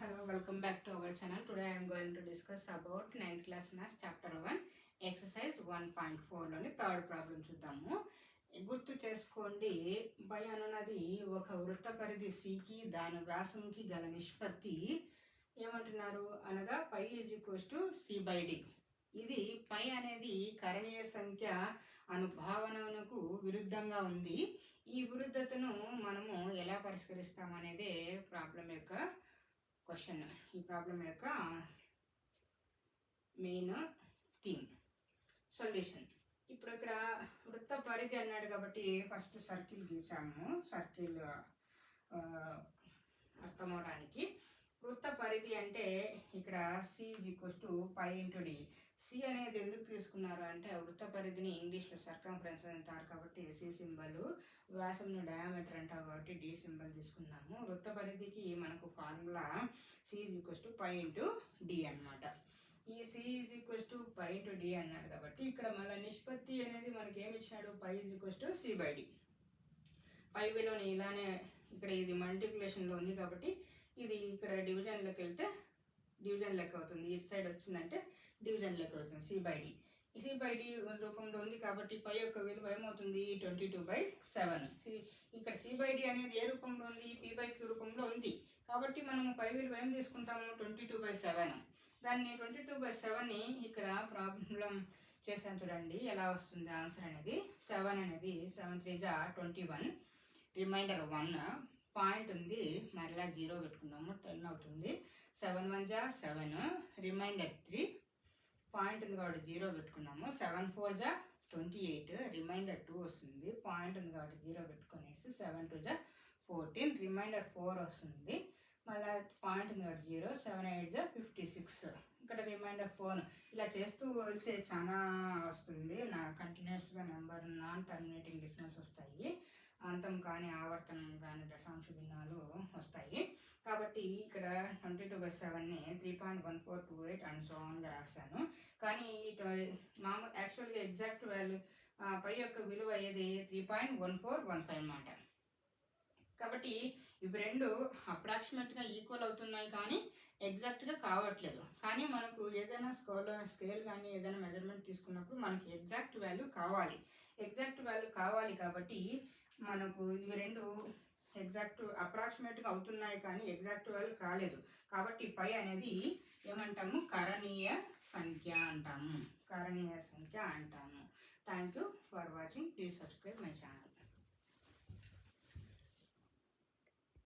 Hello, welcome back to our channel. Today I am going to discuss about 9th class maths chapter 1 exercise 1.4 లోని third problem చూద్దాము. గుర్తు చేసుకోండి, పై అనున్నది ఒక వృత్త పరిధి సికి దాని వ్యాసంకి గల నిష్పత్తి ఏమంటున్నారు అనగా పై c/d. ఇది పై అనేది కరణీయ సంఖ్య అనుభావనకు విరుద్ధంగా ఉంది. ఈ విరుద్ధతను మనము ఎలా పరిష్కరిస్తాం అనేదే ప్రాబ్లం యొక్క క్వశ్చన్. ఈ ప్రాబ్లం యొక్క మెయిన్ థీమ్. సొల్యూషన్. ఇప్పుడు ఇక్కడ వృత్త పరిధి అన్నాడు కాబట్టి ఫస్ట్ సర్కిల్ గీసాము. సర్కిల్ అర్థమవడానికి వృత్త పరిధి అంటే ఇక్కడ c π/d. c అనేది ఎందుకు తీసుకున్నారు అంటే వృత్త పరిధిని ఇంగ్లీష్లో సర్కంఫరెన్స్ అంటారు కాబట్టి c సింబల్, వ్యాసంను డయామీటర్ అంటారు కాబట్టి d సింబల్ తీసుకున్నాము. వృత్త పరిధికి మనకు ఫార్ములా c π/d అన్నమాట. ఈ c π/d అన్నాడు కాబట్టి ఇక్కడ మళ్ళీ నిష్పత్తి అనేది మనకి ఏమి ఇచ్చాడు, π c/d. పై విలువని ఇలానే ఇక్కడ ఇది మల్టిప్లికేషన్లో ఉంది కాబట్టి ఇది ఇక్కడ డివిజన్లోకి వెళ్తే డివిజన్ లెక్క అవుతుంది. ఇటు సైడ్ వచ్చిందంటే డివిజన్ లెక్క అవుతుంది. c/d రూపంలో ఉంది కాబట్టి పై యొక్క విలువ ఏమవుతుంది 22/7. ఇక్కడ c/d అనేది ఏ రూపంలో ఉంది, p/q రూపంలో ఉంది కాబట్టి మనము పై విలువ ఏం తీసుకుంటాము 22/7. దాన్ని 22/7ని ఇక్కడ ప్రాబ్లం చేసాను చూడండి ఎలా వస్తుంది ఆన్సర్ అనేది. 7 అనేది 7 3 21, రిమైండర్ 1 పాయింట్ ఉంది మరలా 0 పెట్టుకున్నాము 10 అవుతుంది. 7 1 7, రిమైండర్ 3 పాయింట్ ఉంది కాబట్టి 0 పెట్టుకున్నాము. 7 4 28, రిమైండర్ 2 వస్తుంది. పాయింట్ ఉంది కాబట్టి 0 పెట్టుకునేసి 7 2 14, రిమైండర్ 4 వస్తుంది. మళ్ళీ పాయింట్ ఉంది కాబట్టి 0, 7 8 56, ఇక్కడ రిమైండర్ 4. ఇలా చేస్తూ వచ్చే చాలా వస్తుంది. నా కంటిన్యూస్గా నెంబర్ నాన్ టర్మినేటింగ్ డిస్టెన్స్ వస్తాయి. అంతం కానీ ఆవర్తనం కానీ దశాంశ భిన్నాలు వస్తాయి కాబట్టి ఇక్కడ 22/7ని 3.1428 అండ్ సో ఆన్గా రాశాను. కానీ యాక్చువల్గా ఎగ్జాక్ట్ వాల్యూ పై యొక్క విలువ ఏది 3.1415 అన్నమాట. కాబట్టి ఇవి రెండు అప్రాక్సిమేట్గా ఈక్వల్ అవుతున్నాయి కానీ ఎగ్జాక్ట్గా కావట్లేదు. కానీ మనకు ఏదైనా స్కేల్ కానీ ఏదైనా మెజర్మెంట్ తీసుకున్నప్పుడు మనకి ఎగ్జాక్ట్ వాల్యూ కావాలి. ఎగ్జాక్ట్ వాల్యూ కావాలి కాబట్టి మనకు ఇవి రెండు ఎగ్జాక్ట్ అప్రాక్సిమేట్గా అవుతున్నాయి కానీ ఎగ్జాక్ట్ వాల్యూ కాలేదు కాబట్టి పై అనేది ఏమంటాము కరణీయ సంఖ్య అంటాము. కరణీయ సంఖ్య అంటాము. Thank you for watching. Please subscribe my channel.